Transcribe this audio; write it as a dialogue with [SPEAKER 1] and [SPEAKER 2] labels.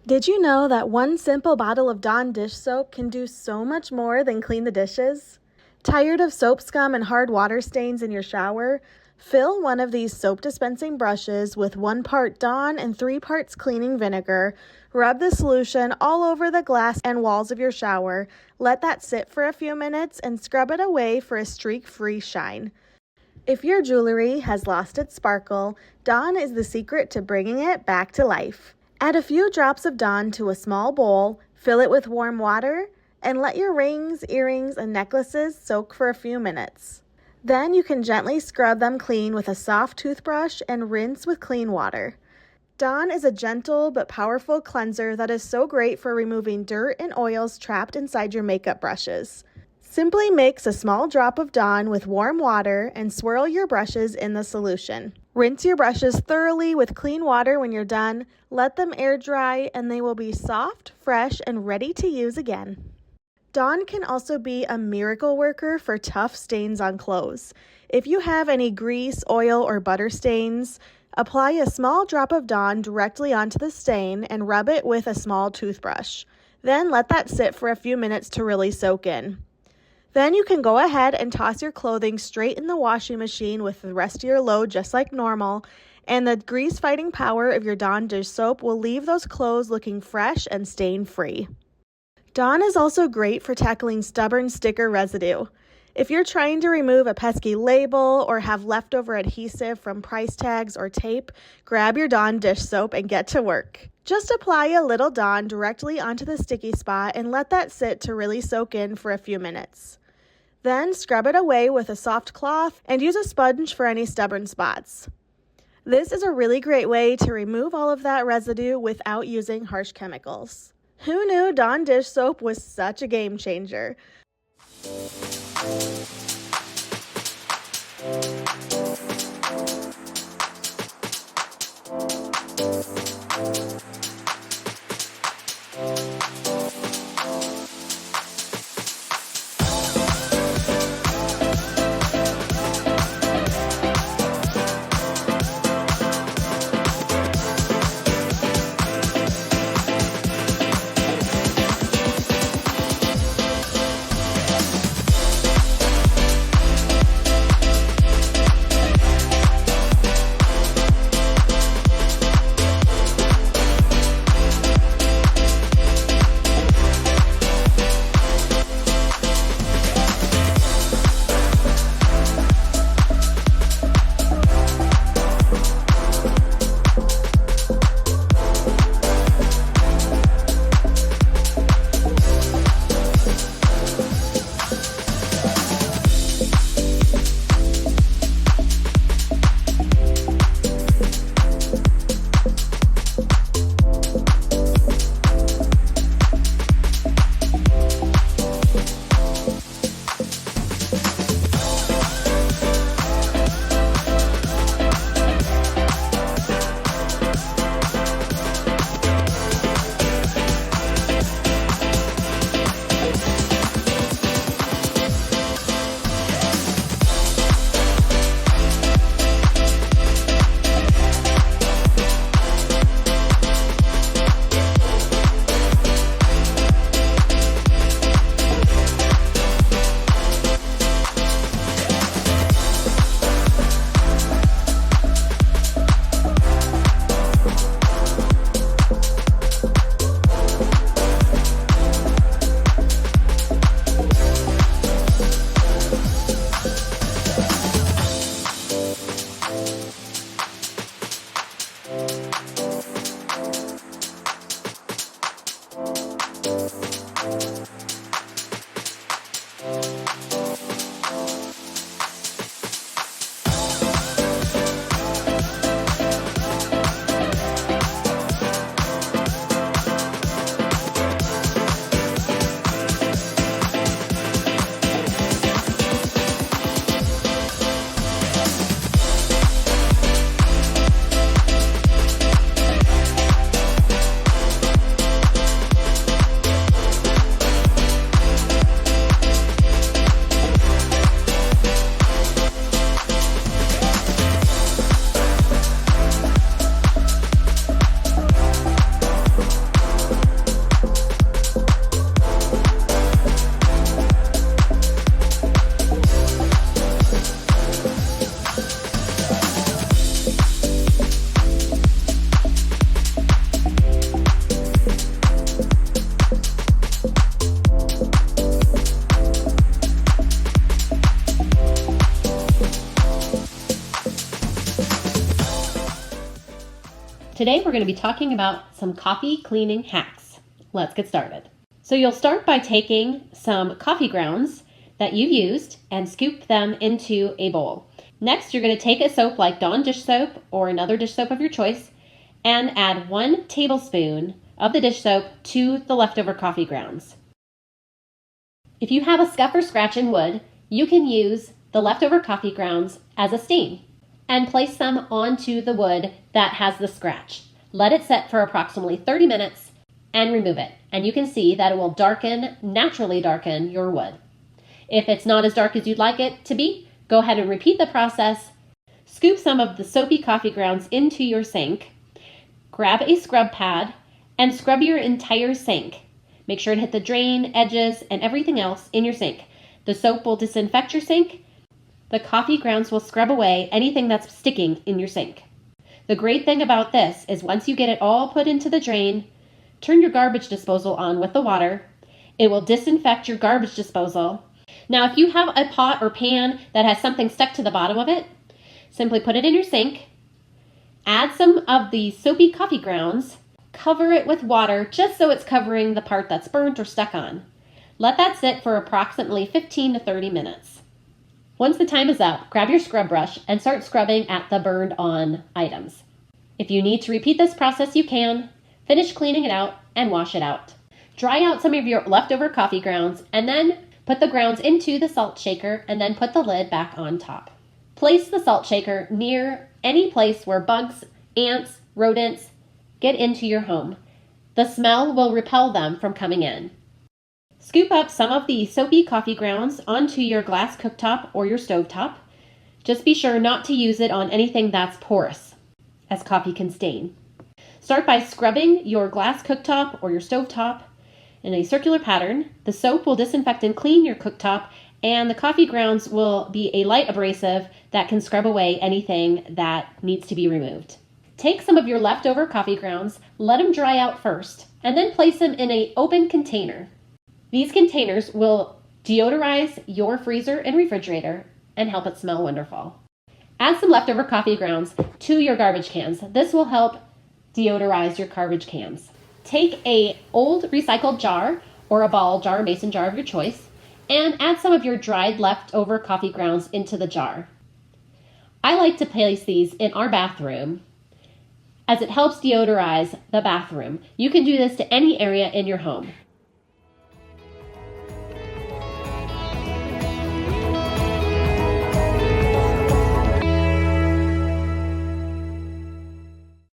[SPEAKER 1] Did you know that one simple bottle of Dawn dish soap can do so much more than clean the dishes? Tired of soap scum and hard water stains in your shower? Fill one of these soap dispensing brushes with 1 part Dawn and 3 parts cleaning vinegar. Rub the solution all over the glass and walls of your shower. Let that sit for a few minutes and scrub it away for a streak-free shine. If your jewelry has lost its sparkle, Dawn is the secret to bringing it back to life. Add a few drops of Dawn to a small bowl, fill it with warm water, and let your rings, earrings, and necklaces soak for a few minutes. Then you can gently scrub them clean with a soft toothbrush and rinse with clean water. Dawn is a gentle but powerful cleanser that is so great for removing dirt and oils trapped inside your makeup brushes. Simply mix a small drop of Dawn with warm water and swirl your brushes in the solution. Rinse your brushes thoroughly with clean water when you're done. Let them air dry and they will be soft, fresh, and ready to use again. Dawn can also be a miracle worker for tough stains on clothes. If you have any grease, oil, or butter stains, apply a small drop of Dawn directly onto the stain and rub it with a small toothbrush. Then let that sit for a few minutes to really soak in. Then you can go ahead and toss your clothing straight in the washing machine with the rest of your load just like normal, and the grease-fighting power of your Dawn dish soap will leave those clothes looking fresh and stain-free. Dawn is also great for tackling stubborn sticker residue. If you're trying to remove a pesky label or have leftover adhesive from price tags or tape, grab your Dawn dish soap and get to work. Just apply a little Dawn directly onto the sticky spot and let that sit to really soak in for a few minutes. Then scrub it away with a soft cloth and use a sponge for any stubborn spots. This is a really great way to remove all of that residue without using harsh chemicals. Who knew Dawn dish soap was such a game changer?
[SPEAKER 2] Today we're going to be talking about some coffee cleaning hacks. Let's get started. So you'll start by taking some coffee grounds that you've used and scoop them into a bowl. Next, you're going to take a soap like Dawn dish soap or another dish soap of your choice and add 1 tablespoon of the dish soap to the leftover coffee grounds. If you have a scuff or scratch in wood, you can use the leftover coffee grounds as a stain and place them onto the wood that has the scratch. Let it set for approximately 30 minutes and remove it. And you can see that it will naturally darken your wood. If it's not as dark as you'd like it to be, go ahead and repeat the process. Scoop some of the soapy coffee grounds into your sink. Grab a scrub pad and scrub your entire sink. Make sure to hit the drain, edges, and everything else in your sink. The soap will disinfect your sink. The coffee grounds will scrub away anything that's sticking in your sink. The great thing about this is once you get it all put into the drain, turn your garbage disposal on with the water. It will disinfect your garbage disposal. Now, if you have a pot or pan that has something stuck to the bottom of it, simply put it in your sink, add some of the soapy coffee grounds, cover it with water just so it's covering the part that's burnt or stuck on. Let that sit for approximately 15 to 30 minutes. Once the time is up, grab your scrub brush and start scrubbing at the burned on items. If you need to repeat this process, you can. Finish cleaning it out and wash it out. Dry out some of your leftover coffee grounds and then put the grounds into the salt shaker and then put the lid back on top. Place the salt shaker near any place where bugs, ants, rodents get into your home. The smell will repel them from coming in. Scoop up some of the soapy coffee grounds onto your glass cooktop or your stovetop. Just be sure not to use it on anything that's porous, as coffee can stain. Start by scrubbing your glass cooktop or your stovetop in a circular pattern. The soap will disinfect and clean your cooktop, and the coffee grounds will be a light abrasive that can scrub away anything that needs to be removed. Take some of your leftover coffee grounds, let them dry out first, and then place them in an open container. These containers will deodorize your freezer and refrigerator and help it smell wonderful. Add some leftover coffee grounds to your garbage cans. This will help deodorize your garbage cans. Take an old recycled jar or a ball jar, mason jar of your choice, and add some of your dried leftover coffee grounds into the jar. I like to place these in our bathroom as it helps deodorize the bathroom. You can do this to any area in your home.